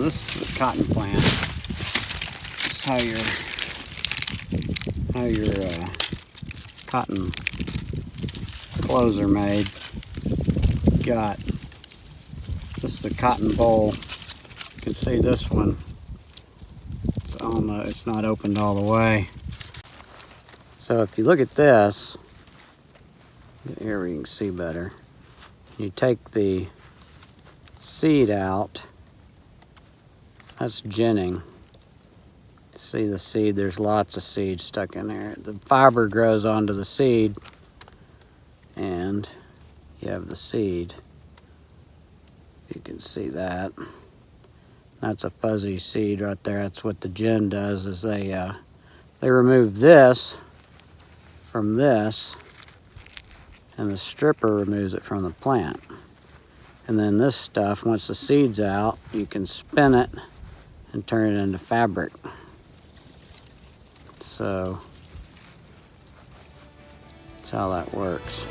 this is the cotton plant. This is how your cotton clothes are made. Got this is the cotton boll. You can see this one. It's not opened all the way. So if you look at this, here we can see better. You take the seed out. That's ginning. See the seed, there's lots of seed stuck in there. The fiber grows onto the seed and you have the seed. You can see that. That's a fuzzy seed right there. That's what the gin does, is they remove this from this, and the stripper removes it from the plant. And then this stuff, once the seed's out, you can spin it and turn it into fabric. So that's how that works.